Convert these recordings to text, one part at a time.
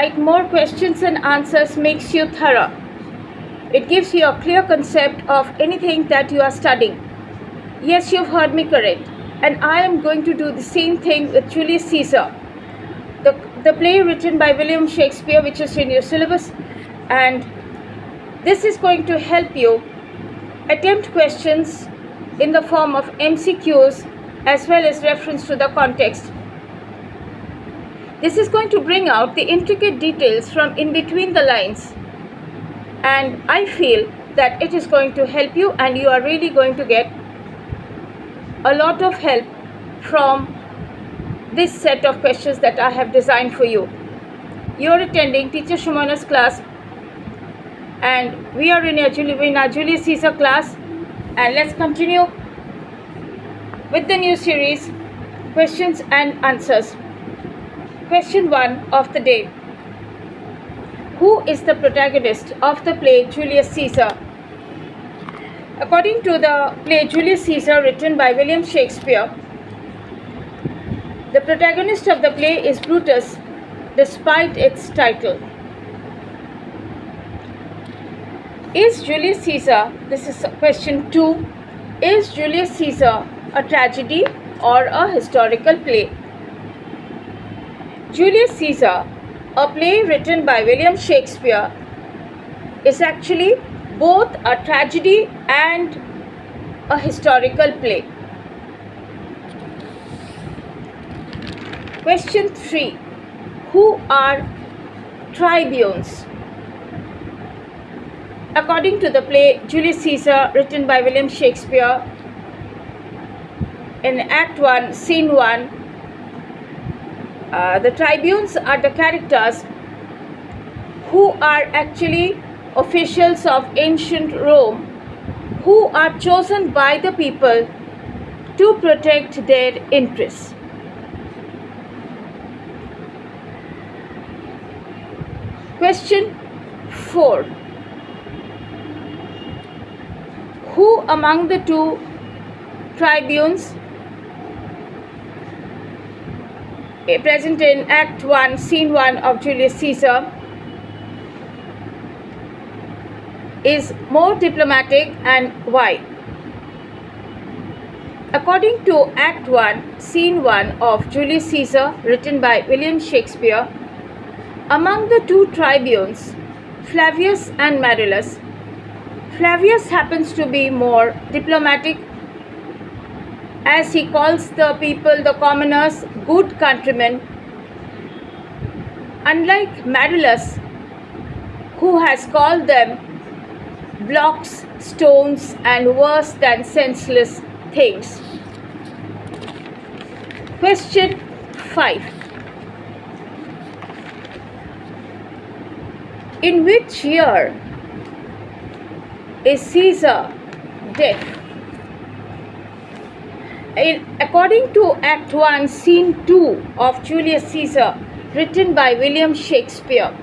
write more questions and answers makes you thorough. It gives you a clear concept of anything that you are studying. Yes, you've heard me correct. And I am going to do the same thing with Julius Caesar, the play written by William Shakespeare, which is in your syllabus. And this is going to help you attempt questions in the form of MCQs as well as reference to the context. This is going to bring out the intricate details from in between the lines, and I feel that it is going to help you, and you are really going to get a lot of help from this set of questions that I have designed for you. You are attending Teacher Shumana's class, and we are in our Julius Caesar class, and let's continue with the new series, questions and answers. Question 1 of the day. Who is the protagonist of the play Julius Caesar? According to the play Julius Caesar written by William Shakespeare, the protagonist of the play is Brutus, despite its title. Is Julius Caesar, this is question 2, is Julius Caesar a tragedy or a historical play? Julius Caesar, a play written by William Shakespeare, is actually both a tragedy and a historical play. Question 3. Who are tribunes? According to the play Julius Caesar written by William Shakespeare, in Act 1, Scene 1, the tribunes are the characters who are actually officials of ancient Rome, who are chosen by the people to protect their interests. Question 4. Who among the two tribunes present in Act 1, Scene 1 of Julius Caesar is more diplomatic, and why? According to Act 1, Scene 1 of Julius Caesar written by William Shakespeare, among the two tribunes, Flavius and Marullus, Flavius happens to be more diplomatic, as he calls the people, the commoners, good countrymen, unlike Marullus, who has called them blocks, stones, and worse than senseless things. Question 5. In which year is Caesar dead? According to Act 1, Scene 2 of Julius Caesar, written by William Shakespeare,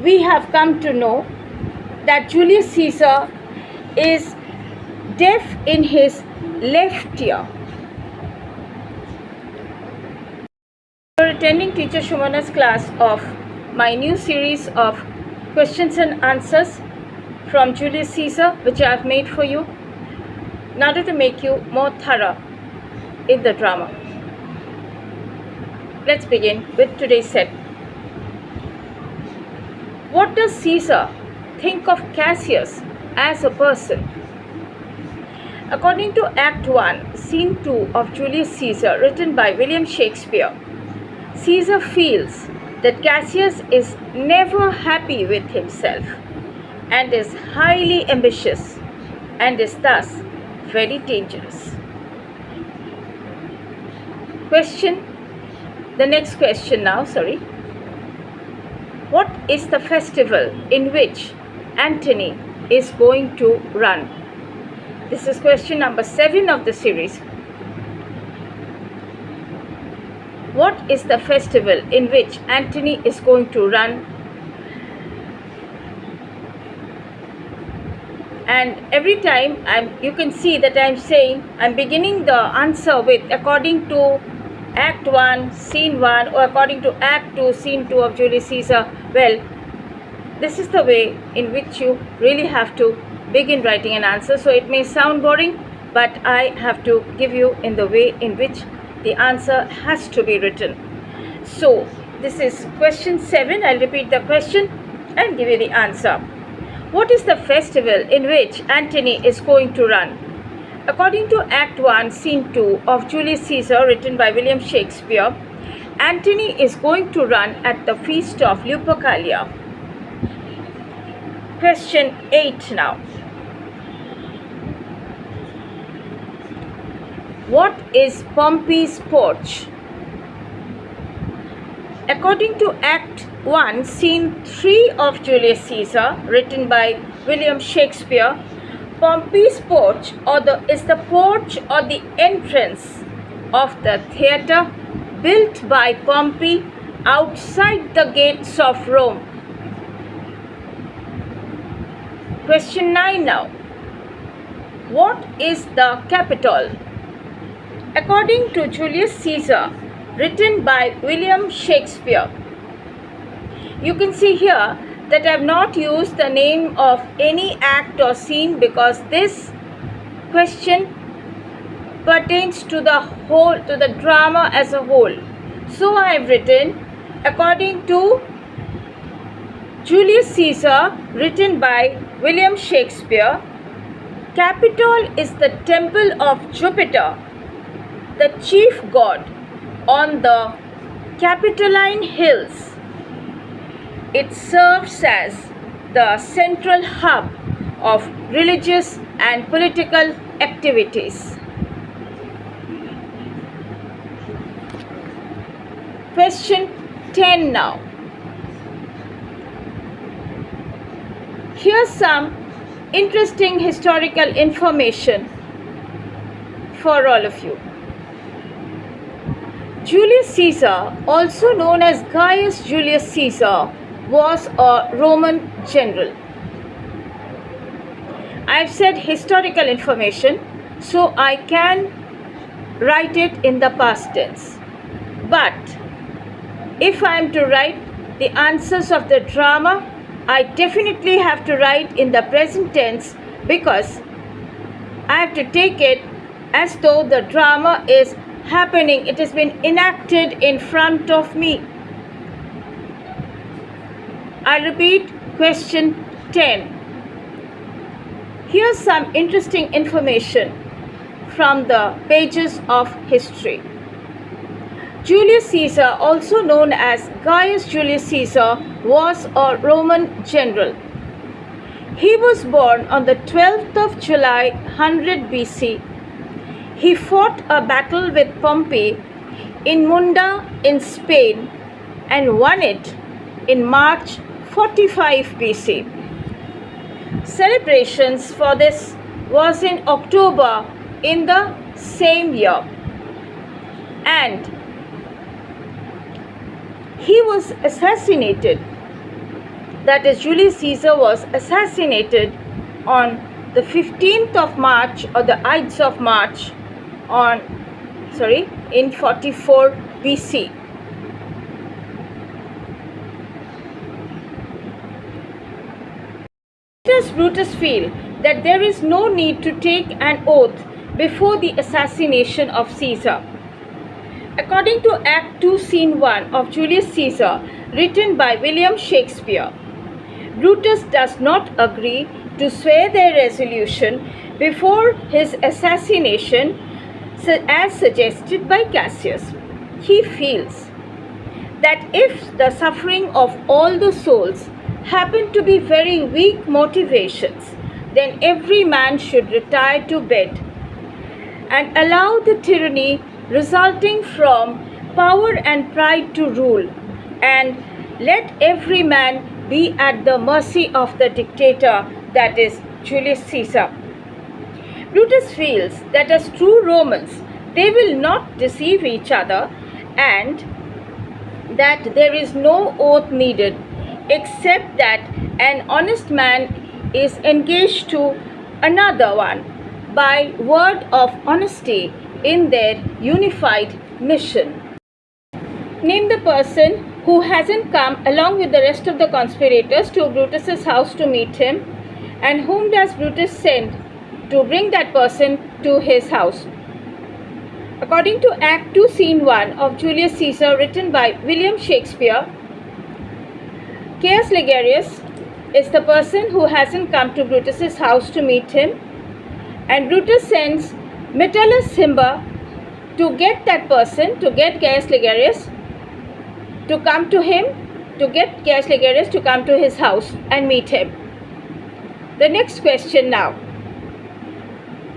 we have come to know that Julius Caesar is deaf in his left ear. You are attending Teacher Shumana's class of my new series of questions and answers from Julius Caesar, which I have made for you in order to make you more thorough in the drama. Let's begin with today's set. What does Caesar think of Cassius as a person? According to Act 1, Scene 2 of Julius Caesar, written by William Shakespeare, Caesar feels that Cassius is never happy with himself and is highly ambitious and is thus very dangerous. The next question now, What is the festival in which Antony is going to run? This is question number 7 of the series. What is the festival in which Antony is going to run? And every time you can see that I'm beginning the answer with according to Act 1, Scene 1, or according to Act 2, Scene 2 of Julius Caesar, well, this is the way in which you really have to begin writing an answer. So it may sound boring, but I have to give you in the way in which the answer has to be written. So this is question 7. I'll repeat the question and give you the answer. What is the festival in which Antony is going to run? According to Act 1, Scene 2 of Julius Caesar, written by William Shakespeare, Antony is going to run at the feast of Lupercalia. Question 8 now. What is Pompey's porch? According to Act 1, Scene 3 of Julius Caesar, written by William Shakespeare, Pompey's porch is the porch or the entrance of the theatre built by Pompey outside the gates of Rome. Question 9 now. What is the Capitol? According to Julius Caesar, written by William Shakespeare, you can see here that I have not used the name of any act or scene because this question pertains to the drama as a whole. So I have written, according to Julius Caesar, written by William Shakespeare, Capitol is the temple of Jupiter, the chief god, on the Capitoline hills. It serves as the central hub of religious and political activities. Question 10 now. Here's some interesting historical information for all of you. Julius Caesar, also known as Gaius Julius Caesar, was a Roman general. I've said historical information, so I can write it in the past tense. But if I am to write the answers of the drama, I definitely have to write in the present tense because I have to take it as though the drama is happening. It has been enacted in front of me. I'll repeat question 10. Here's some interesting information from the pages of history. Julius Caesar, also known as Gaius Julius Caesar, was a Roman general. He was born on the 12th of July, 100 BC. He fought a battle with Pompey in Munda in Spain and won it in March 45 BC. Celebrations for this was in October in the same year, and he was assassinated. That is, Julius Caesar was assassinated on the 15th of March or the Ides of March in 44 BC. Does Brutus feel that there is no need to take an oath before the assassination of Caesar? According to Act 2, Scene 1 of Julius Caesar, written by William Shakespeare, Brutus does not agree to swear their resolution before his assassination as suggested by Cassius. He feels that if the suffering of all the souls happen to be very weak motivations, then every man should retire to bed and allow the tyranny resulting from power and pride to rule, and let every man be at the mercy of the dictator, that is Julius Caesar. Brutus feels that as true Romans, they will not deceive each other and that there is no oath needed, except that an honest man is engaged to another one by word of honesty in their unified mission. Name the person who hasn't come along with the rest of the conspirators to Brutus's house to meet him, and whom does Brutus send to bring that person to his house? According to Act 2, Scene 1 of Julius Caesar, written by William Shakespeare, Caius Ligarius is the person who hasn't come to Brutus's house to meet him, and Brutus sends Metellus Cimber to get that person, to get Caius Ligarius to come to him, to get Caius Ligarius to come to his house and meet him. The next question now.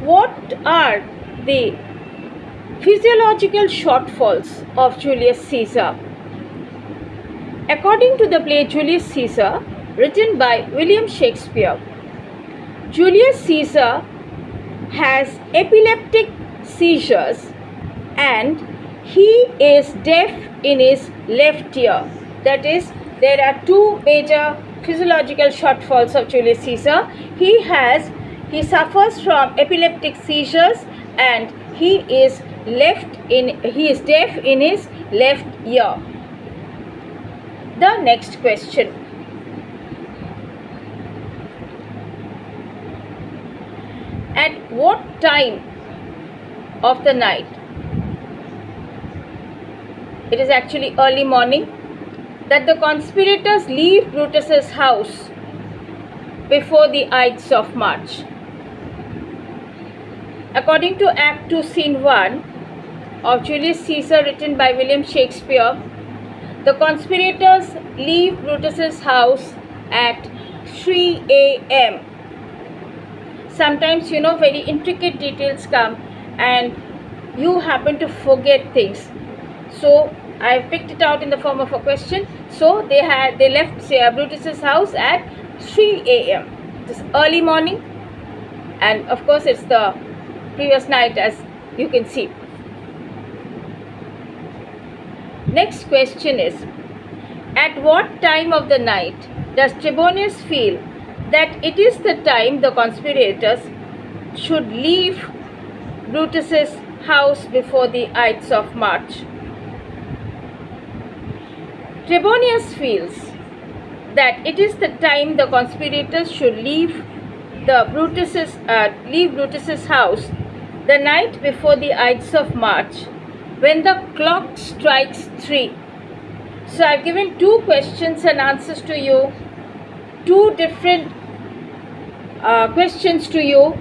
What are the physiological shortfalls of Julius Caesar? According to the play Julius Caesar, written by William Shakespeare, Julius Caesar has epileptic seizures and he is deaf in his left ear. That is, there are two major physiological shortfalls of Julius Caesar. He suffers from epileptic seizures and he is deaf in his left ear. The next question. At what time of the night? It is actually early morning that the conspirators leave Brutus's house before the Ides of March. According to Act 2, Scene 1 of Julius Caesar, written by William Shakespeare, the conspirators leave Brutus's house at 3 a.m. Sometimes, very intricate details come and you happen to forget things. So I picked it out in the form of a question. So they left Brutus's house at 3 a.m. This early morning, and of course it's the previous night, as you can see. Next question is, at what time of the night does Trebonius feel that it is the time the conspirators should leave Brutus's house before the Ides of March? Trebonius feels that it is the time the conspirators should leave Brutus's house the night before the Ides of March, when the clock strikes 3. So I've given two questions and answers to you, two different questions to you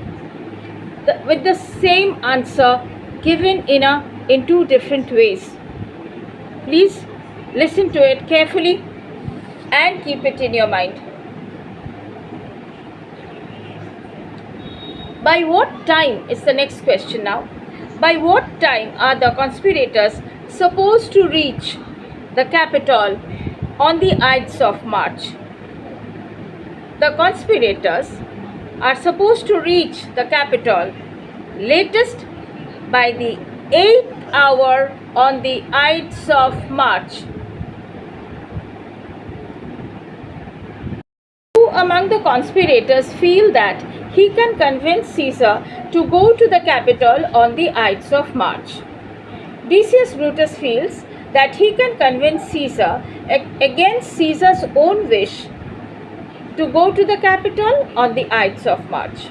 with the same answer given in two different ways. Please listen to it carefully and keep it in your mind. By what time is the next question now. By what time are the conspirators supposed to reach the capital on the Ides of March? The conspirators are supposed to reach the capital latest by the 8th hour on the Ides of March. Who among the conspirators feel that he can convince Caesar to go to the capital on the Ides of March? Decius Brutus feels that he can convince Caesar against Caesar's own wish to go to the capital on the Ides of March.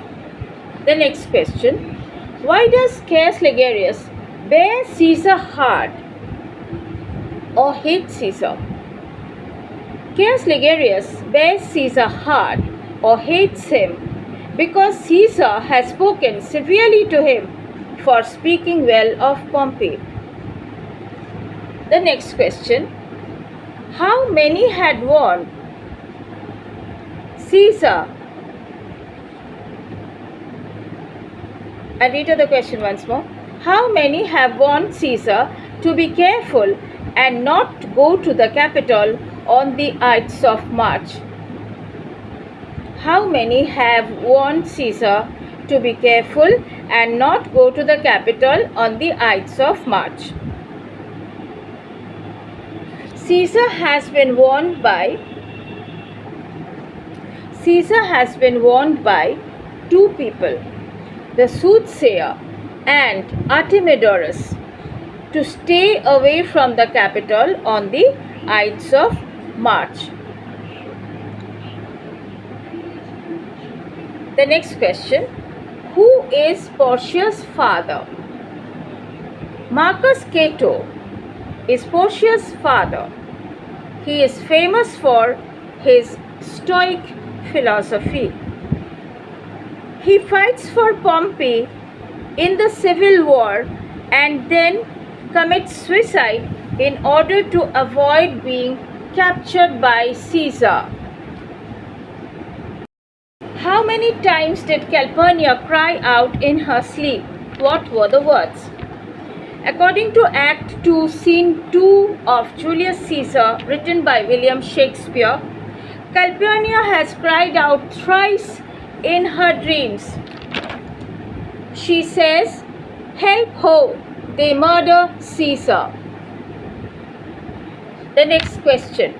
The next question. Why does Caius Ligarius bear Caesar hard or hate Caesar? Caius Ligarius bears Caesar hard or hates him because Caesar has spoken severely to him for speaking well of Pompey. The next question. How many had warned Caesar? I'll read the question once more. How many have warned Caesar to be careful and not go to the capital on the Ides of March? How many have warned Caesar to be careful and not go to the capital on the Ides of March? Caesar has been warned by two people, the soothsayer and Artemidorus. to stay away from the capital on the Ides of March. The next question, who is Porcia's father? Marcus Cato is Porcia's father. He is famous for his Stoic philosophy. He fights for Pompey in the civil war and then commits suicide in order to avoid being captured by Caesar. How many times did Calpurnia cry out in her sleep? What were the words? According to Act 2, Scene 2 of Julius Caesar, written by William Shakespeare, Calpurnia has cried out thrice in her dreams. She says, "Help ho, they murder Caesar." The next question.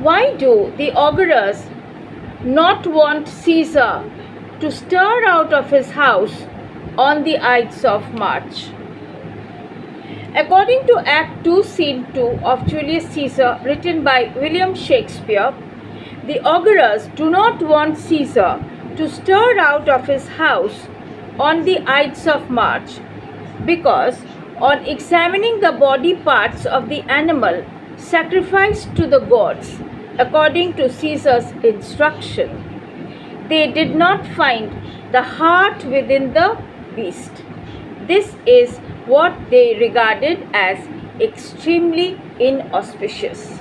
Why do the augurs not want Caesar to stir out of his house on the Ides of March? According to Act 2, Scene 2 of Julius Caesar, written by William Shakespeare, the augurs do not want Caesar to stir out of his house on the Ides of March because, on examining the body parts of the animal sacrificed to the gods, according to Caesar's instruction, they did not find the heart within the beast. This is what they regarded as extremely inauspicious.